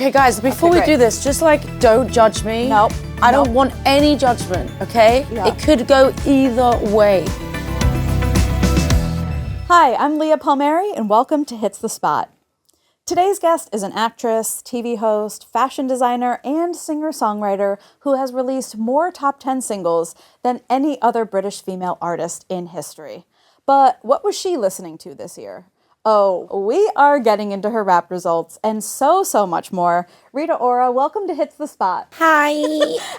Okay, guys, before we do this, just like, don't judge me. Nope. I don't want any judgment, okay? Yeah. It could go either way. Hi, I'm Leah Palmieri, and welcome to Hits the Spot. Today's guest is an actress, TV host, fashion designer, and singer-songwriter who has released more top 10 singles than any other British female artist in history. But what was she listening to this year? Oh, we are getting into her rap results and so much more. Rita Ora, welcome to Hits the Spot. Hi.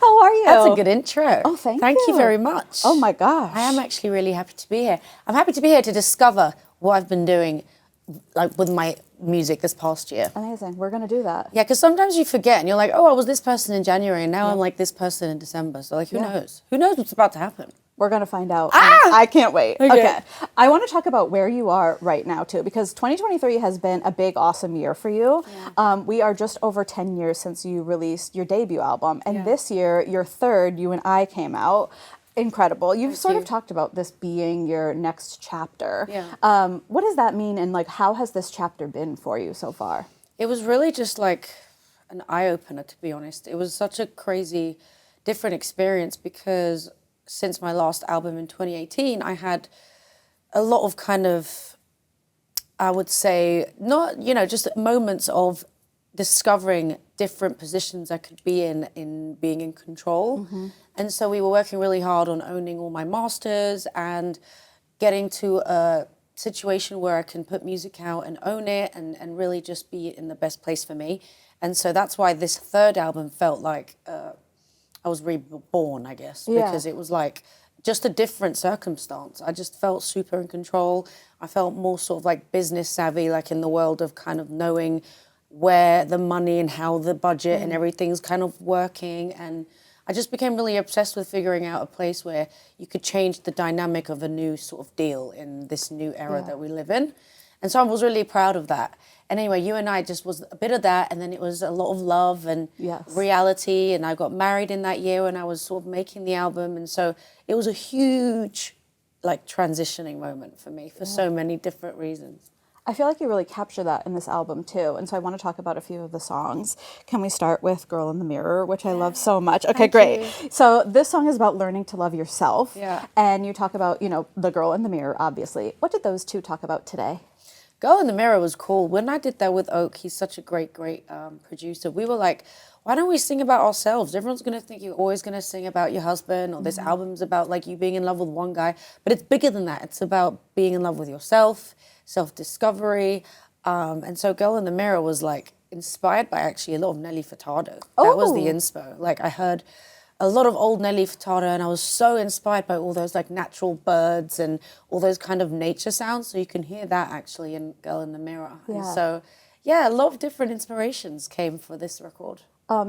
How are you? That's a good intro. Oh, thank you. Thank you very much. Oh my gosh. I am actually really happy to be here. I'm happy to be here to discover what I've been doing like with my music this past year. Amazing. We're going to do that. Yeah, because sometimes you forget and you're like, oh, I was this person in January and now I'm like this person in December. So like, who knows? Who knows what's about to happen? We're going to find out. I can't wait. Okay. I want to talk about where you are right now, too, because 2023 has been a big, awesome year for you. Yeah. We are just over 10 years since you released your debut album. And this year, your third, You and I, came out. Incredible. You've sort of talked about this being your next chapter. Yeah. What does that mean? And like, how has this chapter been for you so far? It was really just like an eye-opener, to be honest. It was such a crazy, different experience because since my last album in 2018, I had a lot of kind of, I would say, not, just moments of discovering different positions I could be in being in control. Mm-hmm. And so we were working really hard on owning all my masters and getting to a situation where I can put music out and own it and really just be in the best place for me. And so that's why this third album felt like I was reborn, I guess, because it was like just a different circumstance. I just felt super in control. I felt more sort of like business savvy, like in the world of kind of knowing where the money and how the budget and everything's kind of working. And I just became really obsessed with figuring out a place where you could change the dynamic of a new sort of deal in this new era that we live in. And so I was really proud of that. And anyway, You and I just was a bit of that, and then it was a lot of love and reality, and I got married in that year when I was sort of making the album, and so it was a huge, like, transitioning moment for me for so many different reasons. I feel like you really capture that in this album, too, and so I want to talk about a few of the songs. Can we start with Girl in the Mirror, which I love so much? Okay, great. So this song is about learning to love yourself, and you talk about, the girl in the mirror, obviously. What did those two talk about today? Girl in the Mirror was cool. When I did that with Oak, he's such a great producer. We were like, why don't we sing about ourselves? Everyone's going to think you're always going to sing about your husband, or this album's about like you being in love with one guy. But it's bigger than that. It's about being in love with yourself, self-discovery. And so Girl in the Mirror was like inspired by actually a lot of Nelly Furtado. That was the inspo. Like I heard a lot of old Nelly Furtado, and I was so inspired by all those like natural birds and all those kind of nature sounds. So you can hear that actually in Girl in the Mirror. Yeah. And so, a lot of different inspirations came for this record.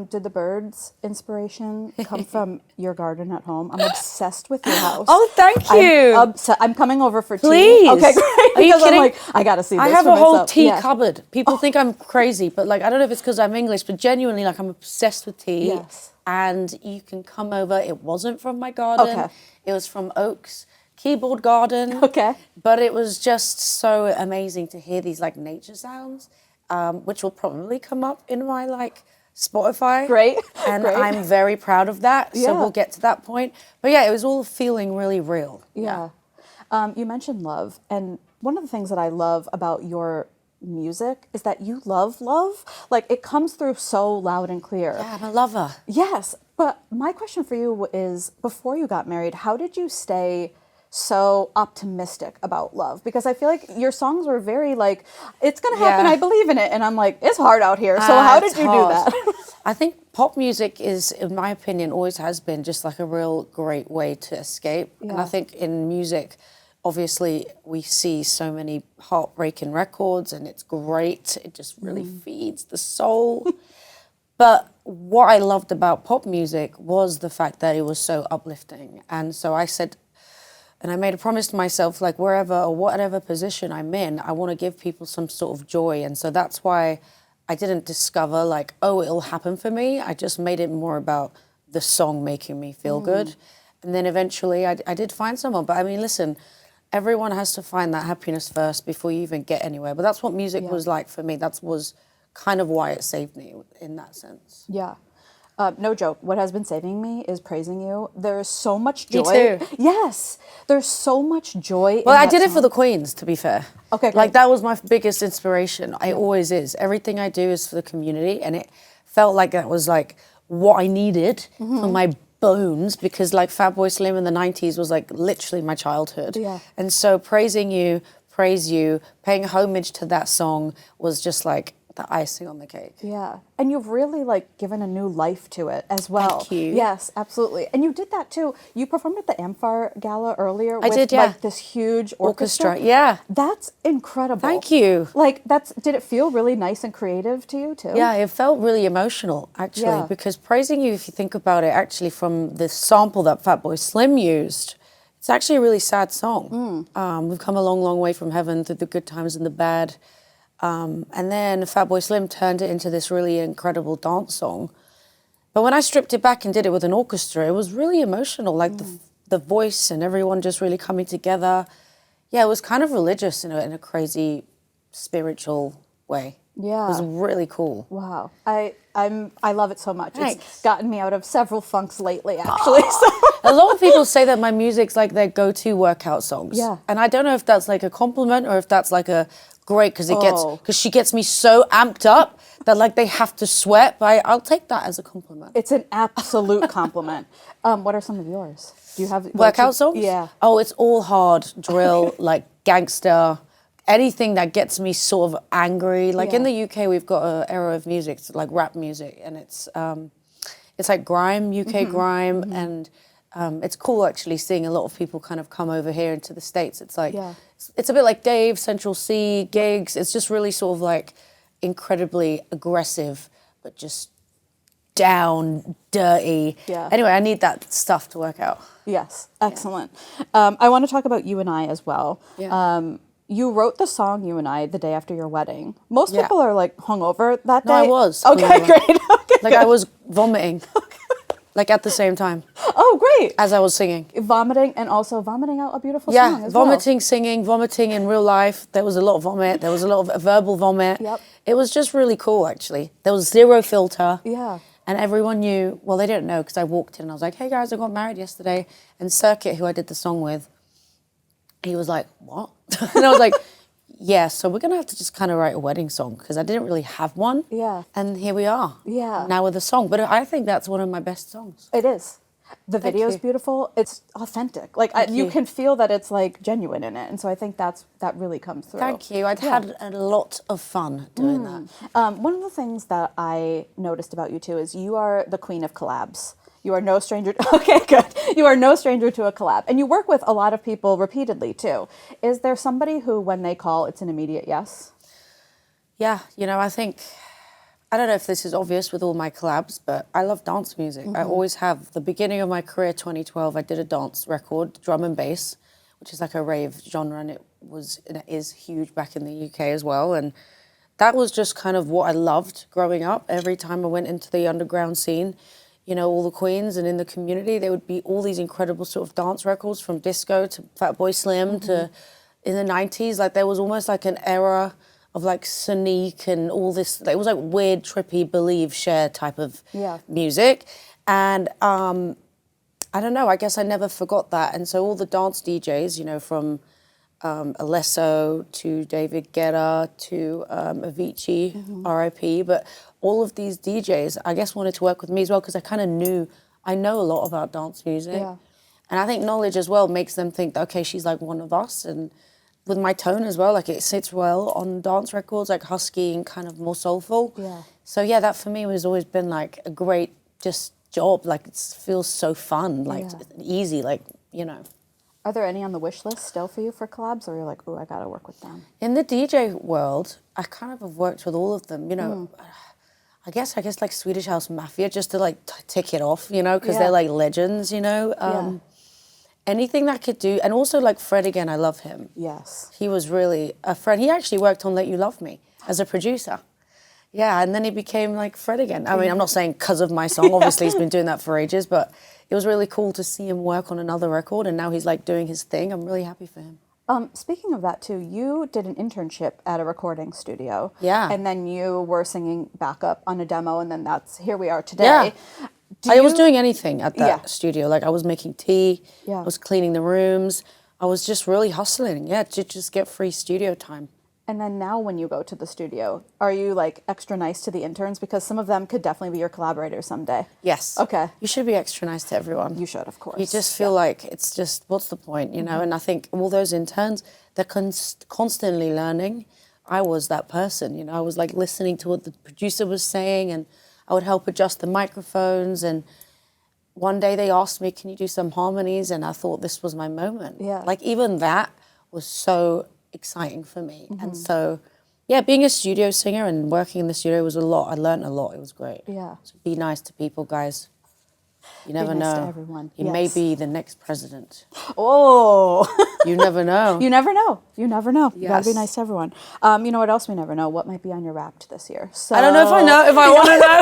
Did the birds' inspiration come from your garden at home? I'm obsessed with your house. Oh, thank you. I'm coming over for tea. Please. Okay, great. Are you kidding? I'm like, I got to see this. I have for a whole myself. tea cupboard. People think I'm crazy, but like I don't know if it's because I'm English, but genuinely, like I'm obsessed with tea. Yes. And you can come over. It wasn't from my garden. Okay. It was from Oak's keyboard garden. Okay. But it was just so amazing to hear these like nature sounds, which will probably come up in my like Spotify. Great. And I'm very proud of that. So we'll get to that point. But it was all feeling really real. Yeah. You mentioned love. And one of the things that I love about your music is that you love love. Like it comes through so loud and clear. Yeah, I'm a lover. Yes. But my question for you is, before you got married, how did you stay so optimistic about love? Because I feel like your songs were very like, it's going to happen, I believe in it. And I'm like, it's hard out here. So how did you do that? I think pop music is, in my opinion, always has been just like a real great way to escape. Yeah. And I think in music, obviously, we see so many heartbreaking records and it's great. It just really feeds the soul. But what I loved about pop music was the fact that it was so uplifting. And so I said, and I made a promise to myself, like wherever or whatever position I'm in, I want to give people some sort of joy. And so that's why I didn't discover like, oh, it'll happen for me. I just made it more about the song making me feel good. And then eventually I did find someone. But I mean, listen, everyone has to find that happiness first before you even get anywhere. But that's what music was like for me. That was kind of why it saved me in that sense. Yeah. No joke. What has been saving me is praising you. There is so much joy. Me too. Yes. There's so much joy. Well, I that did it song. for the Queens, to be fair. Okay, great. Like, that was my biggest inspiration. It always is. Everything I do is for the community, and it felt like that was like what I needed for my bones, because like Fatboy Slim in the 90s was like literally my childhood. Yeah. And so praising you, praise you, paying homage to that song was just like the icing on the cake. Yeah. And you've really like given a new life to it as well. Thank you. Yes, absolutely. And you did that too. You performed at the Amphar Gala earlier with did, yeah. like this huge orchestra. Yeah. That's incredible. Thank you. Like did it feel really nice and creative to you too? Yeah, it felt really emotional, actually, Yeah. because praising you, if you think about it, actually from the sample that Fatboy Slim used, it's actually a really sad song. We've come a long, long way from heaven through the good times and the bad. And then Fatboy Slim turned it into this really incredible dance song. But when I stripped it back and did it with an orchestra, it was really emotional, like the voice and everyone just really coming together. Yeah, it was kind of religious in a crazy spiritual way. Yeah. It was really cool. Wow. I love it so much. Thanks. It's gotten me out of several funks lately, actually. So. A lot of people say that my music's like their go-to workout songs. Yeah. And I don't know if that's like a compliment or if that's like a great, because she gets me so amped up that like they have to sweat. But I'll take that as a compliment. It's an absolute compliment. What are some of yours? Do you have Workout songs? Yeah. Oh, it's all hard drill, like gangster, anything that gets me sort of angry. Like in the UK, we've got an era of music, it's like rap music, and it's like grime, UK grime, and it's cool actually seeing a lot of people kind of come over here into the States. It's like, it's a bit like Dave, Central C, gigs. It's just really sort of like incredibly aggressive, but just down, dirty. Yeah. Anyway, I need that stuff to work out. Yes, excellent. I want to talk about You and I as well. Yeah. You wrote the song You and I the day after your wedding. Most Yeah. people are like hungover that day. No, I was. Okay, hungover. great. Okay, Like I was vomiting, like at the same time oh, great. as I was singing. Vomiting and also vomiting out a beautiful Yeah, song as vomiting, singing, vomiting in real life. There was a lot of vomit. There was a lot of verbal vomit. Yep. It was just really cool, actually. There was zero filter. Yeah. And everyone knew, well, they didn't know because I walked in and I was like, hey guys, I got married yesterday. And Circuit, who I did the song with, he was like, what? And I was like, yeah, so we're going to have to just kind of write a wedding song because I didn't really have one. Yeah. And here we are. Yeah. Now with a song. But I think that's one of my best songs. It is. The Thank video is you. beautiful. It's authentic. Like you you. can feel that it's like genuine in it. And so I think that really comes through. Thank you. I'd had a lot of fun doing that. One of the things that I noticed about you too is you are the queen of collabs. You are no stranger. Okay, good. You are no stranger to a collab, and you work with a lot of people repeatedly too. Is there somebody who, when they call, it's an immediate yes? Yeah, I think, I don't know if this is obvious with all my collabs, but I love dance music. I always have. The beginning of my career, 2012, I did a dance record, drum and bass, which is like a rave genre, and it is huge back in the UK as well. And that was just kind of what I loved growing up. Every time I went into the underground scene, all the queens and in the community, there would be all these incredible sort of dance records from disco to Fatboy Slim to in the 90s. Like there was almost like an era of like Sonique and all this. It was like weird, trippy, believe, share type of music. And I don't know, I guess I never forgot that. And so all the dance DJs, from Alesso to David Guetta to Avicii, R.I.P., but all of these DJs, I guess, wanted to work with me as well because I know a lot about dance music. Yeah. And I think knowledge as well makes them think, okay, she's like one of us. And with my tone as well, like it sits well on dance records, like husky and kind of more soulful. Yeah. So yeah, that for me has always been like a great just job. Like it feels so fun, like easy, like. Are there any on the wish list still for you for collabs, or you're like, ooh, I gotta work with them? In the DJ world, I kind of have worked with all of them, I guess like Swedish House Mafia, just to like tick it off, because they're like legends, Anything that could do, and also like Fred again, I love him. Yes. He was really a friend. He actually worked on Let You Love Me as a producer. Yeah, and then he became like Fred again. I mean, I'm not saying because of my song, obviously he's been doing that for ages, but it was really cool to see him work on another record, and now he's like doing his thing. I'm really happy for him. Speaking of that too, you did an internship at a recording studio. Yeah. And then you were singing backup on a demo, and then here we are today. Yeah. I was doing anything at that Yeah. studio. Like I was making tea, Yeah. I was cleaning the rooms. I was just really hustling, to just get free studio time. And then now when you go to the studio, are you like extra nice to the interns? Because some of them could definitely be your collaborators someday. Yes. Okay. You should be extra nice to everyone. You should, of course. You just feel like it's just, what's the point, you know? And I think all those interns, they're constantly learning. I was that person, you know? I was like listening to what the producer was saying, and I would help adjust the microphones. And one day they asked me, can you do some harmonies? And I thought this was my moment. Yeah. Like even that was so exciting for me. And so, yeah, being a studio singer and working in the studio was a lot. I learned a lot. It was great. Yeah. So be nice to people, guys. You never Be nice know. to everyone. You may Yes. be the next president. Oh. You never know. You never know. You never know. You gotta be Yes. nice to everyone. You know what else we never know? What might be on your Wrapped this year. So I don't know if I know, if I want to know.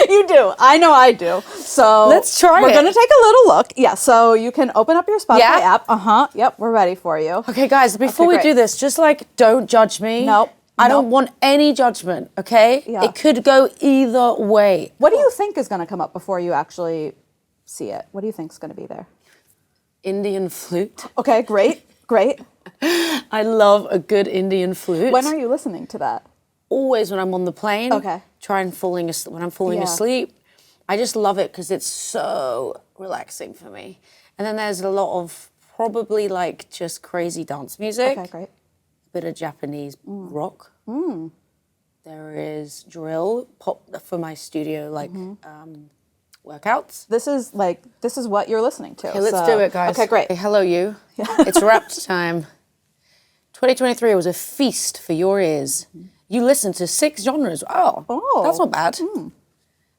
You do. I know I do. So Let's try We're it. gonna take a little look. Yeah. So you can open up your Spotify Yeah? app. Yep. We're ready for you. Okay, guys, before we great. do this, just like, don't judge me. Nope. I don't Nope. want any judgment, okay? Yeah. It could go either way. What do you think is gonna come up before you actually see it? What do you think is gonna be there? Indian flute. Okay. Great. Great. I love a good Indian flute. When are you listening to that? Always when I'm on the plane. Okay. When I'm falling Yeah. asleep. I just love it because it's so relaxing for me. And then there's a lot of probably like just crazy dance music. Okay. Great. A bit of Japanese rock. There is drill, pop for my studio workouts. This is what you're listening to. Okay, let's so- do it, guys. Okay. Great. Hey, hello, you. It's Wrapped time. 2023 was a feast for your ears. You listened to 6 genres. Oh, that's not bad.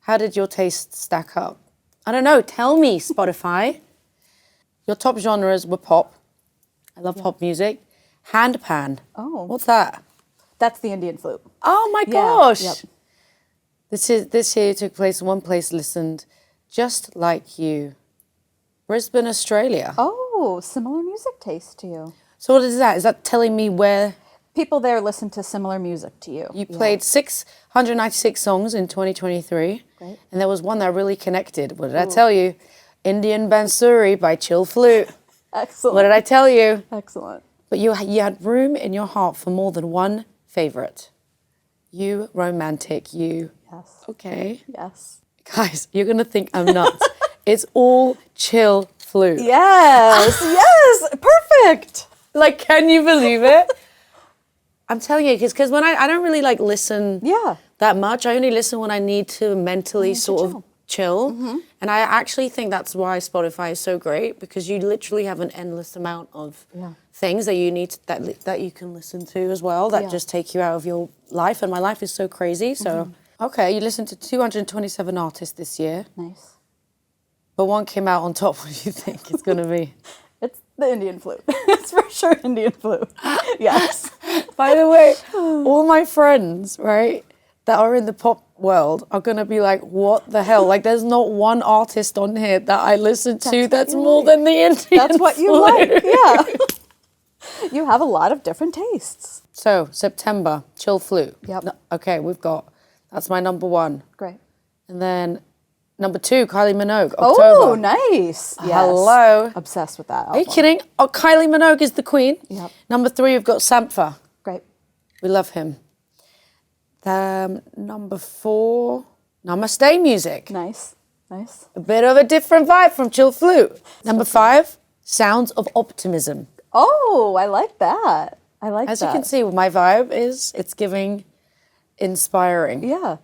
How did your taste stack up? I don't know. Tell me, Spotify. Your top genres were pop. I love pop music. Handpan. Oh. What's that? That's the Indian flute. Oh my Yeah, gosh. yep. This year took place in one place listened, Just Like You. Brisbane, Australia. Oh, similar music taste to you. So what is that? Is that telling me where People there listen to similar music to you. you played 696 songs in 2023? Great. And there was one that really connected. What did I tell you? Indian Bansuri by Chill Flute. Excellent. What did I tell you? Excellent. But you had room in your heart for more than one favorite. You romantic, you. Yes. Okay. Yes. Guys, you're going to think I'm nuts. It's all Chill Flute. Yes. yes. Perfect. Like, can you believe it? I'm telling you, because when I don't really like listen Yeah. that much. I only listen when I need to mentally sort of chill. And I actually think that's why Spotify is so great, because you literally have an endless amount of things that you need that you can listen to as well that just take you out of your life. And my life is so crazy. So, okay, you listened to 227 artists this year, Nice. but one came out on top. What do you think it's going to be? It's the Indian flute. It's for sure Indian flute. Yes. By the way, all my friends, right, that are in the pop world are going to be like, what the hell? Like, there's not one artist on here that I listen to that's you more like. than the Indian That's what you flute. like. Yeah. You have a lot of different tastes. So, September, Chill Flute. Yep. Okay, that's my number 1. Great. And then number 2, Kylie Minogue, Oh, October. nice. Yes. Hello. Obsessed with that album. Are you kidding? Oh, Kylie Minogue is the queen. Yep. Number 3, we've got Sampha. Great. We love him. Number 4, Namaste Music. Nice. Nice. A bit of a different vibe from Chill Flute. Number 5, Sounds of Optimism. Oh, I like that. I like As that. you can see, my vibe is, it's giving inspiring. Yeah.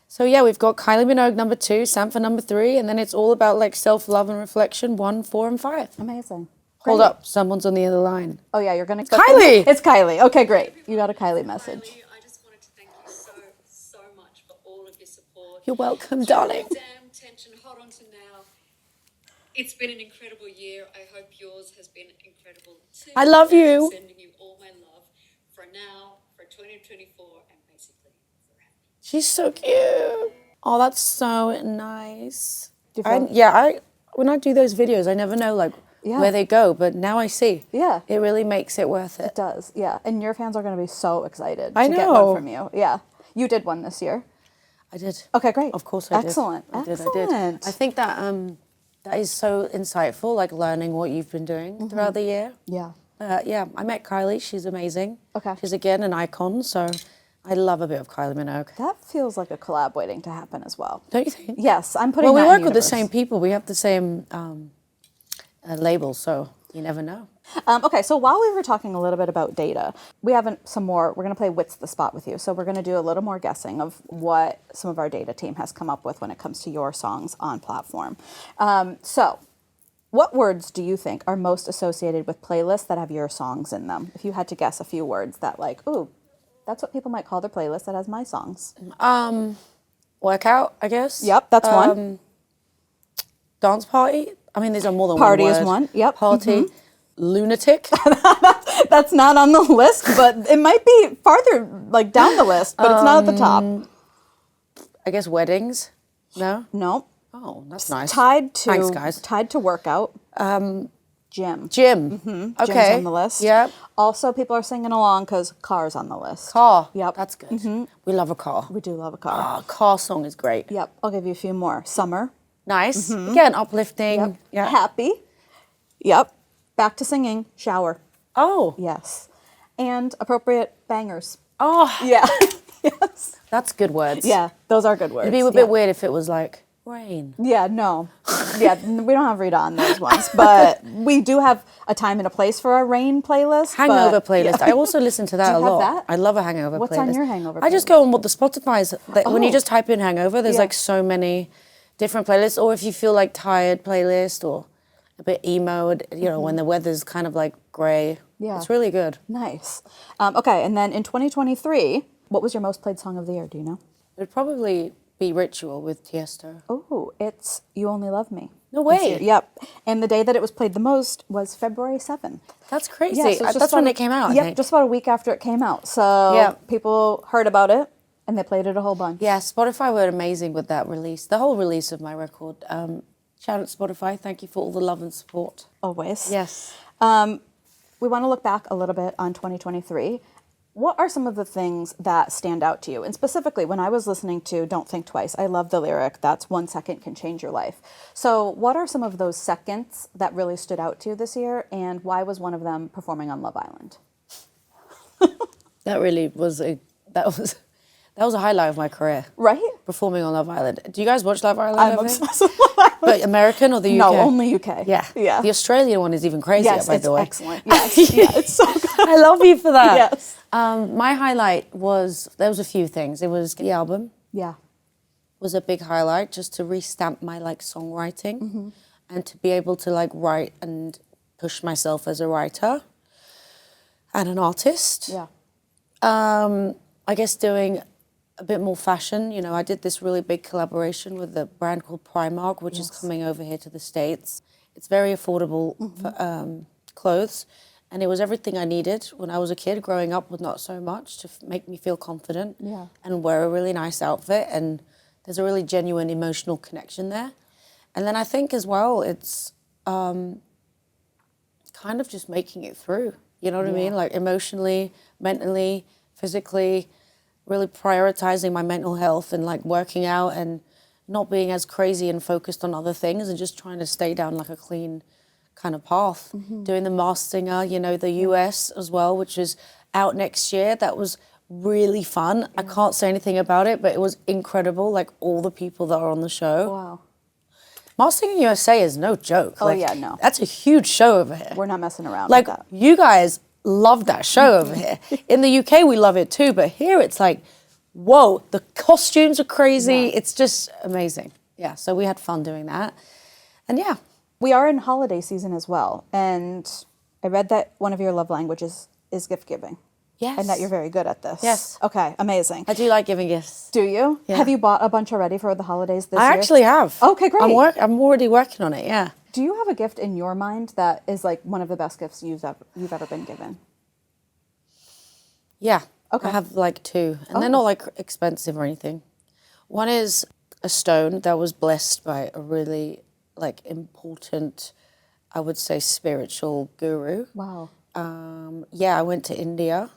So yeah, we've got Kylie Minogue number 2, Sampha number 3, and then it's all about like self-love and reflection, 1, 4, and 5. Amazing. Hold Great. up, someone's on the other line. Oh, yeah, you're going to... Kylie! It's Kylie. Okay, great. You got a Kylie message. Kylie, I just wanted to thank you so much for all of your support. You're welcome, darling. Damn tension, hold on to now. It's been an incredible year. I hope yours has been incredible too. I love you. I'm sending you all my love for now, for 2024, and basically forever. She's so cute. Oh, that's so nice. Do you feel- When I do those videos, I never know like where they go. But now I see. Yeah. It really makes it worth it. It does, yeah. And your fans are going to be so excited I to get know. one from you. Yeah. You did one this year. I did. Okay, great. Of course I did. Excellent. I did. Excellent. I think that that is so insightful, like learning what you've been doing throughout the year. Yeah. Yeah, I met Kylie. She's amazing. Okay. She's again an icon, so I love a bit of Kylie Minogue. That feels like a collab waiting to happen as well. Don't you think? Yes, I'm putting Well, we that in work with the universe. same people. We have the same label, so you never know. Okay, so while we were talking a little bit about data, we have some more. We're going to play What's the Spot with you. So we're going to do a little more guessing of what some of our data team has come up with when it comes to your songs on platform. So what words do you think are most associated with playlists that have your songs in them? If you had to guess a few words that like, ooh, that's what people might call their playlist that has my songs. Workout, I guess. Yep, that's one. Dance party. I mean, these are more than Party one is word. one, yep. Party. Lunatic. That's not on the list, but it might be farther like down the list, but it's not at the top. I guess weddings. No? No. Oh, that's nice. Tied to Thanks, guys. Tied to workout. Gym. Gym. Gym's Okay. on the list. Yep. Also, people are singing along because cars on the list. Car. Yep. That's good. We love a car. We do love a car. Oh, car song is great. Yep. I'll give you a few more. Summer. Nice. Again, uplifting. Yep. Yeah. Happy. Yep. Back to singing. Shower. Oh. Yes. And appropriate bangers. Oh, Yeah. Yes. that's good words. Yeah. Those are good words. It'd be a Yeah. bit weird if it was like rain. Yeah, no. Yeah, we don't have Rita on those ones, but we do have a time and a place for our rain playlist. Hangover but- playlist. Yeah. I also listen to that Do a you have lot. that? I love a hangover What's playlist. on your hangover I just playlist? go on what the Spotify's. When you Oh. just type in hangover, there's Yeah. like so many different playlists. Or if you feel like tired playlist or a bit emo, you know, when the weather's kind of like grey. Yeah. It's really good. Nice. Okay, and then in 2023, what was your most played song of the year? Do you know? It'd probably be Ritual with Tiesto. Oh, it's You Only Love Me. No this way. year. Yep. And the day that it was played the most was February 7th. That's crazy. Yeah, so it's just That's when about it came out, I Yep, think. just about a week after it came out. So Yeah. people heard about it and they played it a whole bunch. Yeah, Spotify were amazing with that release. The whole release of my record. Shout out to Spotify. Thank you for all the love and support. Always. Yes. We want to look back a little bit on 2023. What are some of the things that stand out to you? And specifically, when I was listening to Don't Think Twice, I love the lyric, that's 1 second can change your life. So what are some of those seconds that really stood out to you this year? And why was one of them performing on Love Island? That really was that was a highlight of my career. Right? Performing on Love Island. Do you guys watch Love Island? I'm ever? obsessed with Love Island. But American or the UK? No, only UK. Yeah. Yeah. The Australian one is even crazier, Yes, by it's the way. excellent. Yes. Yeah, it's so good. I love you for that. Yes. My highlight was, there was a few things. It was the album Yeah. was a big highlight, just to restamp my like songwriting and to be able to like write and push myself as a writer and an artist. Yeah. I guess doing a bit more fashion. You know, I did this really big collaboration with a brand called Primark, which is coming over here to the States. It's very affordable for, clothes, and it was everything I needed when I was a kid growing up with not so much to make me feel confident and wear a really nice outfit. And there's a really genuine emotional connection there. And then I think as well, it's kind of just making it through. You know what I mean? Like emotionally, mentally, physically, really prioritizing my mental health and like working out and not being as crazy and focused on other things and just trying to stay down like a clean kind of path. Doing the Masked Singer, you know, the US as well, which is out next year. That was really fun. I can't say anything about it, but it was incredible. Like all the people that are on the show. Wow. Masked Singer USA is no joke. Oh, Like, yeah, no. That's a huge show over here. We're not messing around Like, with that. you guys love that show over here. In the UK, we love it too, but here it's like, whoa, the costumes are crazy. Yeah. It's just amazing. Yeah, so we had fun doing that. And yeah, We are in holiday season as well, and I read that one of your love languages is gift giving. yes. And that you're very good at this. Yes. Okay, amazing. I do like giving gifts. Do you? Yeah. Have you bought a bunch already for the holidays this I year? actually have. Okay, great. I'm already working on it, yeah. Do you have a gift in your mind that is like one of the best gifts you've ever been given? Yeah. Okay. I have like two, and they're not like expensive or anything. One is a stone that was blessed by a really like important I would say, spiritual guru. Wow. Yeah, I went to India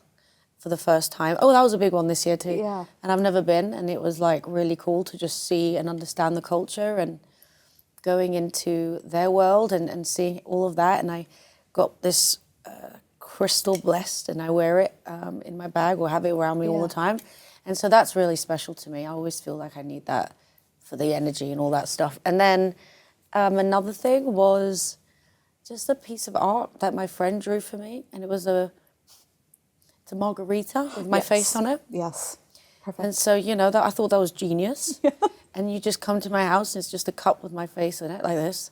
for the first time. Oh, that was a big one this year too. Yeah. And I've never been, and it was like really cool to just see and understand the culture and going into their world and seeing all of that. And I got this crystal blessed, and I wear it in my bag or have it around me all the time. And so that's really special to me. I always feel like I need that for the energy and all that stuff. And then another thing was just a piece of art that my friend drew for me, and it's a margarita with my face on it. Yes. Perfect. And so, that I thought that was genius. And you just come to my house and it's just a cup with my face in it, like this.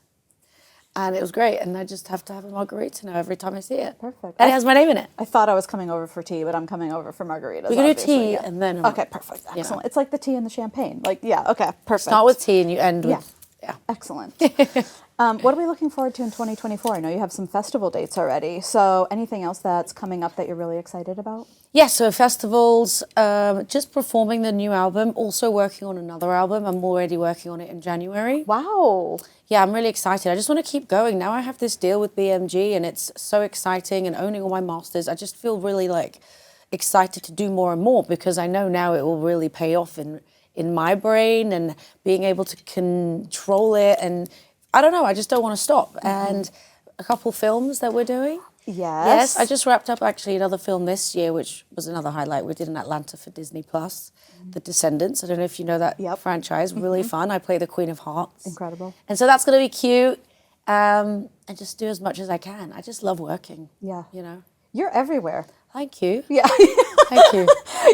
And it was great. And I just have to have a margarita now every time I see it. Perfect. And it has my name in it. I thought I was coming over for tea, but I'm coming over for margaritas. We can do obviously, tea and then... Okay, perfect. Excellent. It's like the tea and the champagne. Okay, perfect. Start with tea and you end with... Yeah. Excellent. What are we looking forward to in 2024? I know you have some festival dates already. So anything else that's coming up that you're really excited about? Yeah, so festivals, just performing the new album, also working on another album. I'm already working on it in January. Wow. Yeah, I'm really excited. I just want to keep going. Now I have this deal with BMG and it's so exciting, and owning all my masters. I just feel really excited to do more and more, because I know now it will really pay off in my brain and being able to control it. And I don't know, I just don't want to stop. And a couple films that we're doing. Yes. I just wrapped up actually another film this year, which was another highlight. We did in Atlanta for Disney Plus, The Descendants. I don't know if you know that franchise. Really fun. I play the Queen of Hearts. Incredible. And so that's going to be cute. And just do as much as I can. I just love working. Yeah. You're everywhere. Thank you. Yeah. Thank you.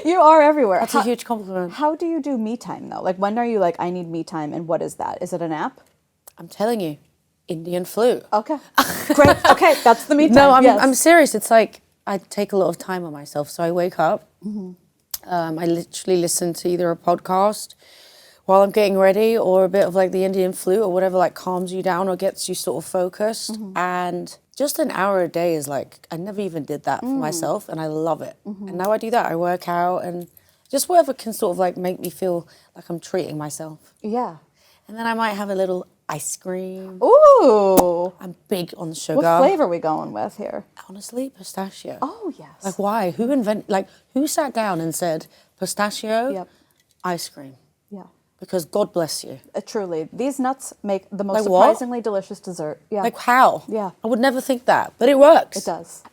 You are everywhere. That's a huge compliment. How do you do me time though? Like, when are you like, I need me time, and what is that? Is it an app? I'm telling you, Indian flu. Okay. Great. Okay, that's the me time. No, I'm serious. It's like I take a lot of time on myself. So I wake up. I literally listen to either a podcast while I'm getting ready, or a bit of like the Indian flute or whatever calms you down or gets you sort of focused. And just an hour a day is I never even did that for myself, and I love it. And now I do that. I work out and just whatever can sort of make me feel like I'm treating myself. Yeah. And then I might have a little ice cream. Ooh. I'm big on sugar. What flavor are we going with here? Honestly, pistachio. Oh, yes. Why? Who sat down and said pistachio ice cream? Yeah. Because God bless you. Truly. These nuts make the most What? surprisingly delicious dessert. Yeah. How? Yeah. I would never think that, but it works. It does.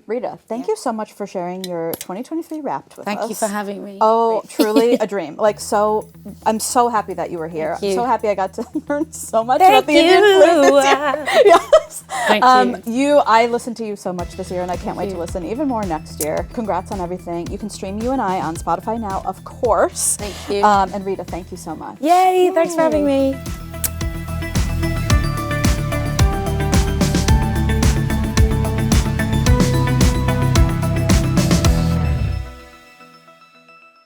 Rita, thank you so much for sharing your 2023 Wrapped with us. Thank you for having me. Oh, truly a dream. I'm so happy that you were here. Thank you. I'm so happy I got to learn so much Thank about the Indian flute. Yes. Thank you. I listened to you so much this year, and I can't wait to listen even more next year. Congrats on everything. You can stream You and I on Spotify now, of course. Thank you. And Rita, thank you so much. Yay, thanks for having me.